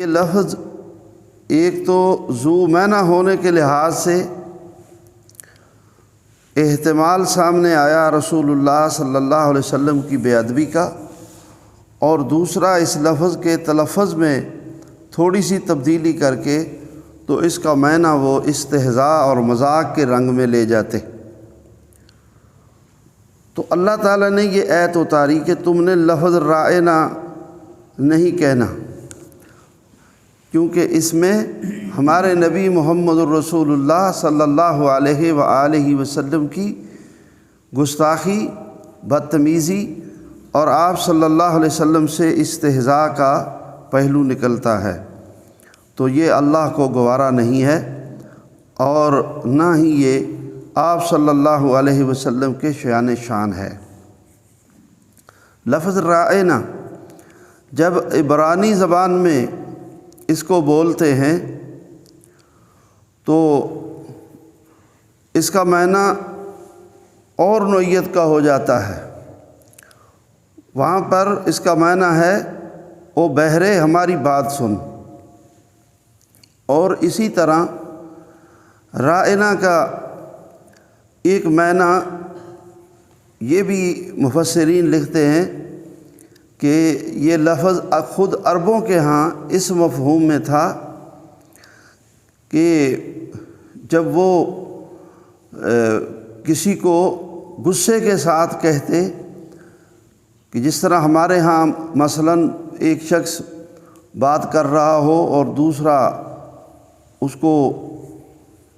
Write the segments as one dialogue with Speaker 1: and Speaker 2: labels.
Speaker 1: یہ لفظ ایک تو ذو معنی ہونے کے لحاظ سے احتمال سامنے آیا رسول اللہ صلی اللہ علیہ وسلم کی بے ادبی کا، اور دوسرا اس لفظ کے تلفظ میں تھوڑی سی تبدیلی کر کے تو اس کا معنی وہ استہزاء اور مذاق کے رنگ میں لے جاتے۔ تو اللہ تعالیٰ نے یہ ایت اتاری کہ تم نے لفظ رائنا نہیں کہنا، کیونکہ اس میں ہمارے نبی محمد الرسول اللہ صلی اللہ علیہ وآلہ وسلم کی گستاخی، بدتمیزی اور آپ صلی اللہ علیہ وسلم سے استہزاء کا پہلو نکلتا ہے، تو یہ اللہ کو گوارا نہیں ہے اور نہ ہی یہ آپ صلی اللہ علیہ وسلم کے شان شان ہے۔ لفظ رائنا جب عبرانی زبان میں اس کو بولتے ہیں تو اس کا معنی اور نوعیت کا ہو جاتا ہے۔ وہاں پر اس کا معنی ہے او بہرے ہماری بات سن، اور اسی طرح رائنا کا ایک معنی یہ بھی مفسرین لکھتے ہیں کہ یہ لفظ خود عربوں کے ہاں اس مفہوم میں تھا کہ جب وہ کسی کو غصے کے ساتھ کہتے، کہ جس طرح ہمارے ہاں مثلاً ایک شخص بات کر رہا ہو اور دوسرا اس کو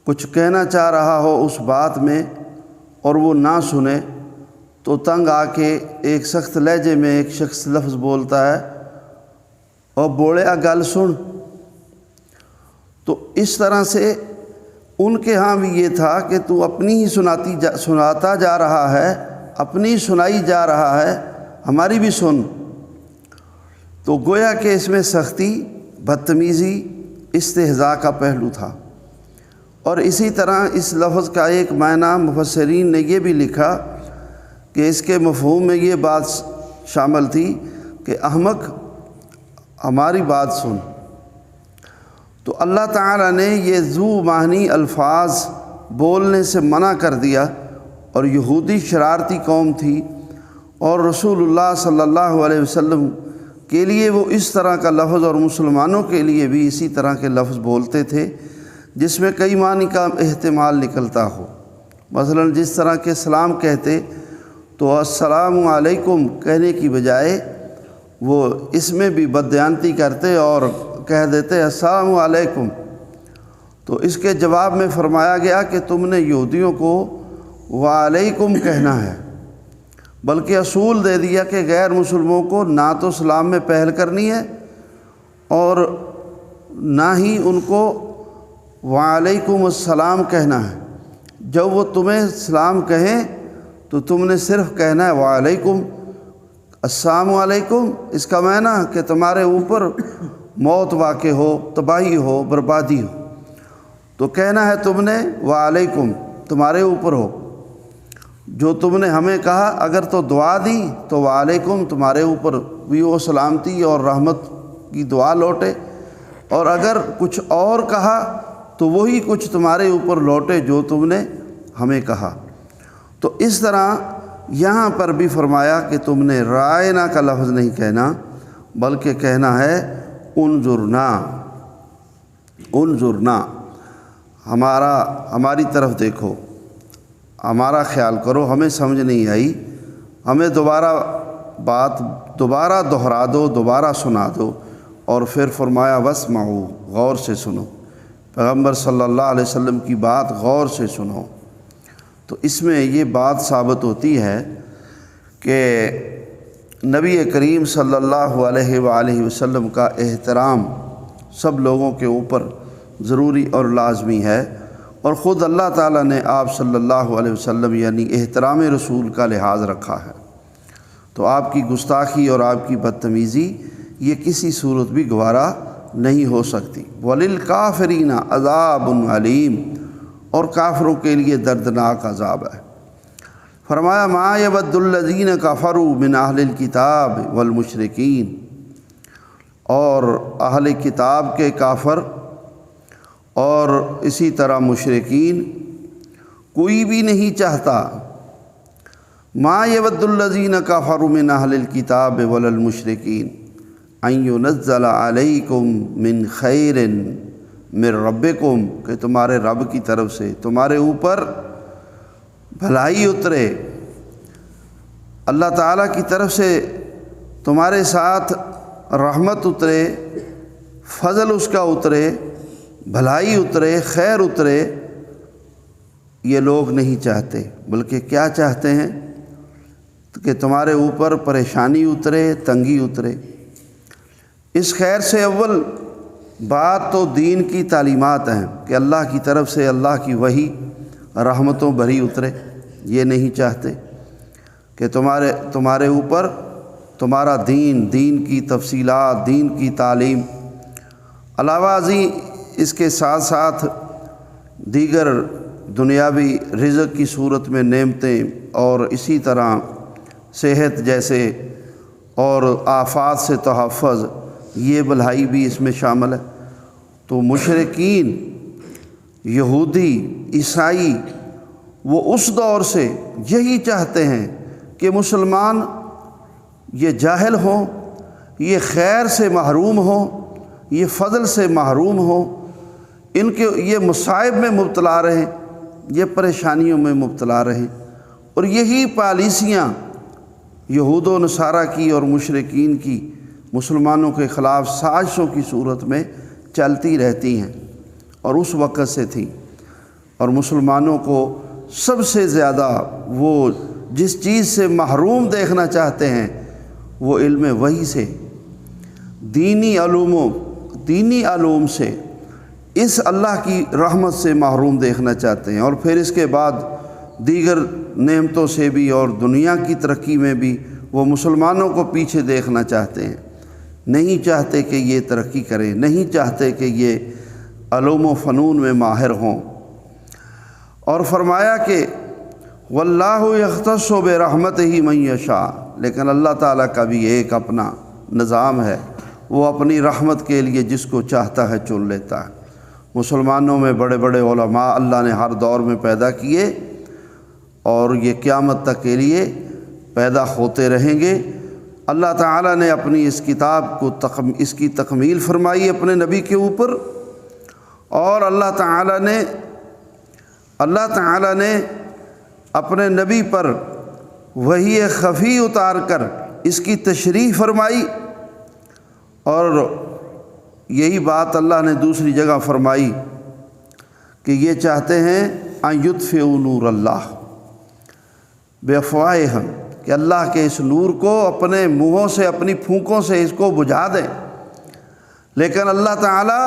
Speaker 1: کچھ کہنا چاہ رہا ہو اس بات میں اور وہ نہ سنے، تو تنگ آ کے ایک سخت لہجے میں ایک شخص لفظ بولتا ہے اور بوڑیا گل سن۔ تو اس طرح سے ان کے ہاں بھی یہ تھا کہ تو اپنی ہی سناتا جا رہا ہے، اپنی سنائی جا رہا ہے، ہماری بھی سن۔ تو گویا کہ اس میں سختی، بدتمیزی، استہزاء کا پہلو تھا۔ اور اسی طرح اس لفظ کا ایک معنی مفسرین نے یہ بھی لکھا کہ اس کے مفہوم میں یہ بات شامل تھی کہ احمق ہماری بات سن۔ تو اللہ تعالیٰ نے یہ ذو معنی الفاظ بولنے سے منع کر دیا، اور یہودی شرارتی قوم تھی، اور رسول اللہ صلی اللہ علیہ وسلم کے لیے وہ اس طرح کا لفظ اور مسلمانوں کے لیے بھی اسی طرح کے لفظ بولتے تھے جس میں کئی معنی کا احتمال نکلتا ہو۔ مثلا جس طرح کے سلام کہتے تو السلام علیکم کہنے کی بجائے وہ اس میں بھی بددیانتی کرتے اور کہہ دیتے السلام علیکم۔ تو اس کے جواب میں فرمایا گیا کہ تم نے یہودیوں کو وعلیکم کہنا ہے، بلکہ اصول دے دیا کہ غیر مسلموں کو نہ تو سلام میں پہل کرنی ہے اور نہ ہی ان کو وعلیکم السلام کہنا ہے۔ جب وہ تمہیں سلام کہیں تو تم نے صرف کہنا ہے وعلیکم السلام علیکم۔ اس کا معنی کہ تمہارے اوپر موت واقع ہو، تباہی ہو، بربادی ہو، تو کہنا ہے تم نے وعلیکم، تمہارے اوپر ہو۔ جو تم نے ہمیں کہا اگر تو دعا دی تو وعلیکم، تمہارے اوپر بھی وہ سلامتی اور رحمت کی دعا لوٹے، اور اگر کچھ اور کہا تو وہی کچھ تمہارے اوپر لوٹے جو تم نے ہمیں کہا۔ تو اس طرح یہاں پر بھی فرمایا کہ تم نے رائنا کا لفظ نہیں کہنا، بلکہ کہنا ہے انظرنا، انظرنا، ہماری طرف دیکھو، ہمارا خیال کرو، ہمیں سمجھ نہیں آئی، ہمیں بات دوبارہ دہرا دو، دوبارہ سنا دو۔ اور پھر فرمایا واسمعوا، غور سے سنو، پیغمبر صلی اللہ علیہ وسلم کی بات غور سے سنو۔ تو اس میں یہ بات ثابت ہوتی ہے کہ نبی کریم صلی اللہ علیہ وآلہ وسلم کا احترام سب لوگوں کے اوپر ضروری اور لازمی ہے، اور خود اللہ تعالیٰ نے آپ صلی اللہ علیہ وسلم یعنی احترام رسول کا لحاظ رکھا ہے۔ تو آپ کی گستاخی اور آپ کی بدتمیزی یہ کسی صورت بھی گوارا نہیں ہو سکتی۔ وَلِلْكَافِرِينَ عَذَابٌ عَلِيمٌ، اور کافروں کے لیے دردناک عذاب ہے۔ فرمایا مَا يَوَدُّ الَّذِينَ كَفَرُوا مِنْ أَهْلِ الْكِتَابِ وَالْمُشْرِكِينَ، اور اہل کتاب کے کافر اور اسی طرح مشرکین، کوئی بھی نہیں چاہتا ما یود الذین کفروا من اہل الکتاب ولا المشرکین ان ینزل علیکم من خیر من ربکم، کہ تمہارے رب کی طرف سے تمہارے اوپر بھلائی اترے، اللہ تعالیٰ کی طرف سے تمہارے ساتھ رحمت اترے، فضل اس کا اترے، بھلائی اترے، خیر اترے۔ یہ لوگ نہیں چاہتے، بلکہ کیا چاہتے ہیں کہ تمہارے اوپر پریشانی اترے، تنگی اترے۔ اس خیر سے اول بات تو دین کی تعلیمات ہیں کہ اللہ کی طرف سے اللہ کی وحی رحمتوں بھری اترے۔ یہ نہیں چاہتے کہ تمہارے اوپر تمہارا دین کی تفصیلات، دین کی تعلیم، علاوہ ازیں اس کے ساتھ ساتھ دیگر دنیاوی رزق کی صورت میں نعمتیں اور اسی طرح صحت جیسے اور آفات سے تحفظ، یہ بھلائی بھی اس میں شامل ہے۔ تو مشرکین، یہودی، عیسائی، وہ اس دور سے یہی چاہتے ہیں کہ مسلمان یہ جاہل ہوں، یہ خیر سے محروم ہوں، یہ فضل سے محروم ہوں، ان کے یہ مصائب میں مبتلا رہیں، یہ پریشانیوں میں مبتلا رہیں۔ اور یہی پالیسیاں یہود و نصارہ کی اور مشرکین کی مسلمانوں کے خلاف سازشوں کی صورت میں چلتی رہتی ہیں، اور اس وقت سے تھیں۔ اور مسلمانوں کو سب سے زیادہ وہ جس چیز سے محروم دیکھنا چاہتے ہیں وہ علم وحی سے، دینی علوم سے، اس اللہ کی رحمت سے محروم دیکھنا چاہتے ہیں۔ اور پھر اس کے بعد دیگر نعمتوں سے بھی اور دنیا کی ترقی میں بھی وہ مسلمانوں کو پیچھے دیکھنا چاہتے ہیں، نہیں چاہتے کہ یہ ترقی کریں، نہیں چاہتے کہ یہ علوم و فنون میں ماہر ہوں۔ اور فرمایا کہ واللہ یختص برحمتہ من یشاء، لیکن اللہ تعالیٰ کا بھی ایک اپنا نظام ہے، وہ اپنی رحمت کے لیے جس کو چاہتا ہے چن لیتا ہے۔ مسلمانوں میں بڑے بڑے علماء اللہ نے ہر دور میں پیدا کیے اور یہ قیامت تک کے لیے پیدا ہوتے رہیں گے۔ اللہ تعالیٰ نے اپنی اس کتاب کو اس کی تکمیل فرمائی اپنے نبی کے اوپر، اور اللہ تعالیٰ نے اپنے نبی پر وحی خفی اتار کر اس کی تشریح فرمائی۔ اور یہی بات اللہ نے دوسری جگہ فرمائی کہ یہ چاہتے ہیں ان یطفئوا نور اللہ بافواہہم، کہ اللہ کے اس نور کو اپنے منہوں سے، اپنی پھونکوں سے اس کو بجھا دیں، لیکن اللہ تعالیٰ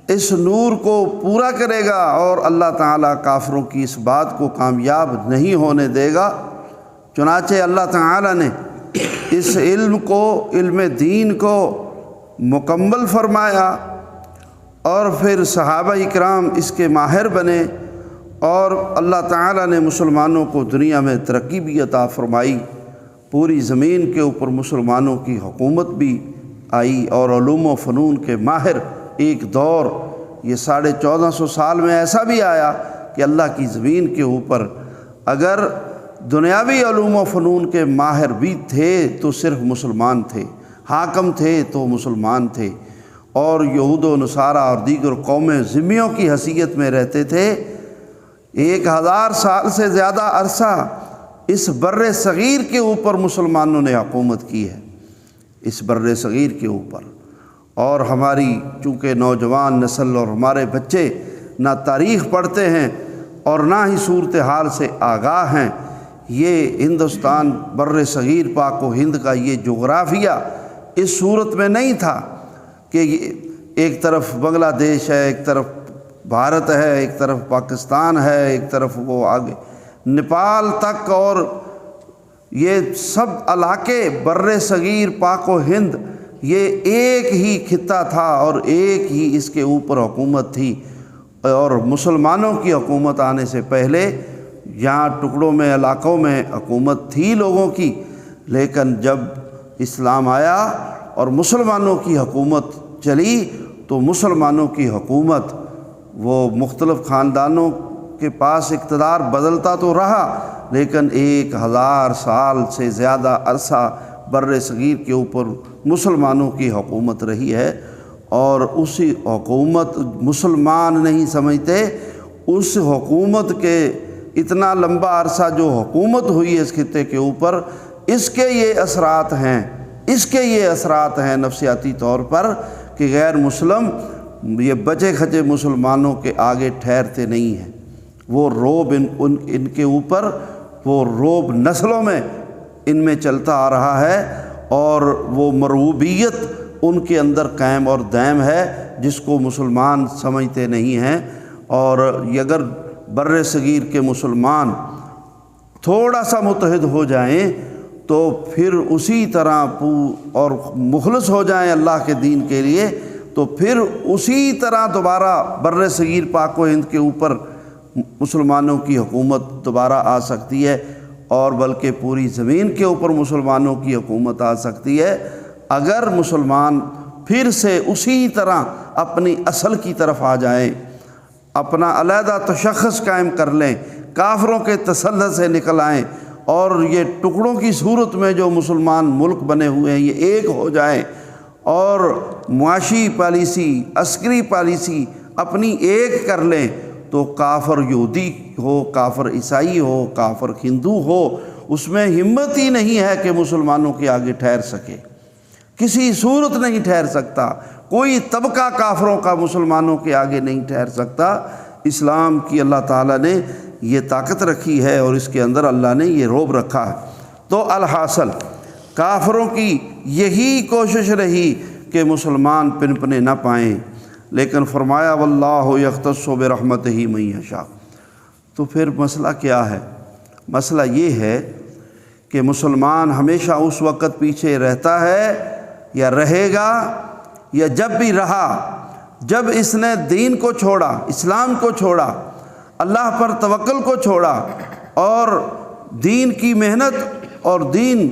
Speaker 1: اس نور کو پورا کرے گا، اور اللہ تعالیٰ کافروں کی اس بات کو کامیاب نہیں ہونے دے گا۔ چنانچہ اللہ تعالیٰ نے اس علم دین کو مکمل فرمایا، اور پھر صحابہ اکرام اس کے ماہر بنے، اور اللہ تعالیٰ نے مسلمانوں کو دنیا میں ترقی بھی عطا فرمائی، پوری زمین کے اوپر مسلمانوں کی حکومت بھی آئی، اور علوم و فنون کے ماہر ایک دور یہ 1450 سال میں ایسا بھی آیا کہ اللہ کی زمین کے اوپر اگر دنیاوی علوم و فنون کے ماہر بھی تھے تو صرف مسلمان تھے، حاکم تھے تو مسلمان تھے، اور یہود و نصارہ اور دیگر قومیں ذمیوں کی حیثیت میں رہتے تھے۔ 1000 سال سے زیادہ عرصہ اس بر صغیر کے اوپر مسلمانوں نے حکومت کی ہے، اس بر صغیر کے اوپر۔ اور ہماری چونکہ نوجوان نسل اور ہمارے بچے نہ تاریخ پڑھتے ہیں اور نہ ہی صورتحال سے آگاہ ہیں، یہ ہندوستان بر صغیر پاک و ہند کا یہ جغرافیہ اس صورت میں نہیں تھا کہ ایک طرف بنگلہ دیش ہے، ایک طرف بھارت ہے، ایک طرف پاکستان ہے، ایک طرف وہ آگے نیپال تک، اور یہ سب علاقے بر صغیر پاک و ہند یہ ایک ہی خطہ تھا اور ایک ہی اس کے اوپر حکومت تھی۔ اور مسلمانوں کی حکومت آنے سے پہلے یہاں ٹکڑوں میں، علاقوں میں حکومت تھی لوگوں کی، لیکن جب اسلام آیا اور مسلمانوں کی حکومت چلی تو مسلمانوں کی حکومت وہ مختلف خاندانوں کے پاس اقتدار بدلتا تو رہا، لیکن 1000 سال سے زیادہ عرصہ بر صغیر کے اوپر مسلمانوں کی حکومت رہی ہے، اور اسی حکومت مسلمان نہیں سمجھتے، اس حکومت کے اتنا لمبا عرصہ جو حکومت ہوئی ہے اس خطے کے اوپر، اس کے یہ اثرات ہیں نفسیاتی طور پر کہ غیر مسلم یہ بچے کھچے مسلمانوں کے آگے ٹھہرتے نہیں ہیں۔ وہ روب ان کے اوپر، وہ روب نسلوں میں ان میں چلتا آ رہا ہے، اور وہ مرعوبیت ان کے اندر قائم اور دائم ہے جس کو مسلمان سمجھتے نہیں ہیں۔ اور اگر بر صغیر کے مسلمان تھوڑا سا متحد ہو جائیں تو پھر اسی طرح اور مخلص ہو جائیں اللہ کے دین کے لیے، تو پھر اسی طرح دوبارہ بر صغیر پاک و ہند کے اوپر مسلمانوں کی حکومت دوبارہ آ سکتی ہے، اور بلکہ پوری زمین کے اوپر مسلمانوں کی حکومت آ سکتی ہے اگر مسلمان پھر سے اسی طرح اپنی اصل کی طرف آ جائیں، اپنا علیحدہ تشخص قائم کر لیں، کافروں کے تسلط سے نکل آئیں، اور یہ ٹکڑوں کی صورت میں جو مسلمان ملک بنے ہوئے ہیں یہ ایک ہو جائیں، اور معاشی پالیسی، عسکری پالیسی اپنی ایک کر لیں، تو کافر یہودی ہو، کافر عیسائی ہو، کافر ہندو ہو، اس میں ہمت ہی نہیں ہے کہ مسلمانوں کے آگے ٹھہر سکے، کسی صورت نہیں ٹھہر سکتا، کوئی طبقہ کافروں کا مسلمانوں کے آگے نہیں ٹھہر سکتا۔ اسلام کی اللہ تعالیٰ نے یہ طاقت رکھی ہے، اور اس کے اندر اللہ نے یہ رعب رکھا ہے۔ تو الحاصل کافروں کی یہی کوشش رہی کہ مسلمان پنپنے نہ پائیں، لیکن فرمایا واللہ یختص برحمتہ من یشاء۔ تو پھر مسئلہ کیا ہے؟ مسئلہ یہ ہے کہ مسلمان ہمیشہ اس وقت پیچھے رہتا ہے یا رہے گا، یا جب بھی رہا جب اس نے دین کو چھوڑا، اسلام کو چھوڑا، اللہ پر توکل کو چھوڑا، اور دین کی محنت اور دین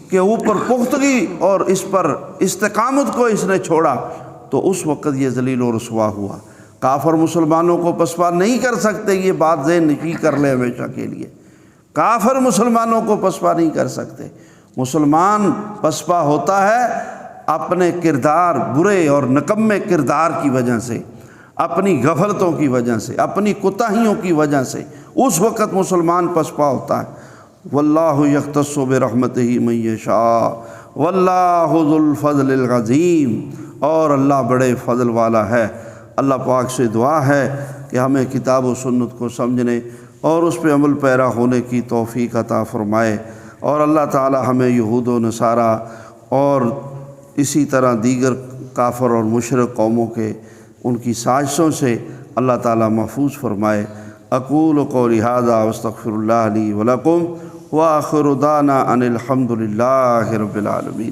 Speaker 1: کے اوپر پختگی اور اس پر استقامت کو اس نے چھوڑا، تو اس وقت یہ ذلیل و رسوا ہوا۔ کافر مسلمانوں کو پسپا نہیں کر سکتے، یہ بات ذہن نشین کر لیں ہمیشہ کے لیے، کافر مسلمانوں کو پسپا نہیں کر سکتے۔ مسلمان پسپا ہوتا ہے اپنے کردار، برے اور نکمے کردار کی وجہ سے، اپنی غفلتوں کی وجہ سے، اپنی کوتاہیوں کی وجہ سے، اس وقت مسلمان پسپا ہوتا ہے۔ واللہ یختص برحمتہ من یشاء واللہ ذو الفضل العظیم، اور اللہ بڑے فضل والا ہے۔ اللہ پاک سے دعا ہے کہ ہمیں کتاب و سنت کو سمجھنے اور اس پہ عمل پیرا ہونے کی توفیق عطا فرمائے، اور اللہ تعالی ہمیں یہود و نصارہ اور اسی طرح دیگر کافر اور مشرک قوموں کے ان کی سازشوں سے اللہ تعالی محفوظ فرمائے۔ اقول قولی ھذا واستغفر اللہ لی ولکم وآخر دعوانا ان الحمد للہ رب العالمین۔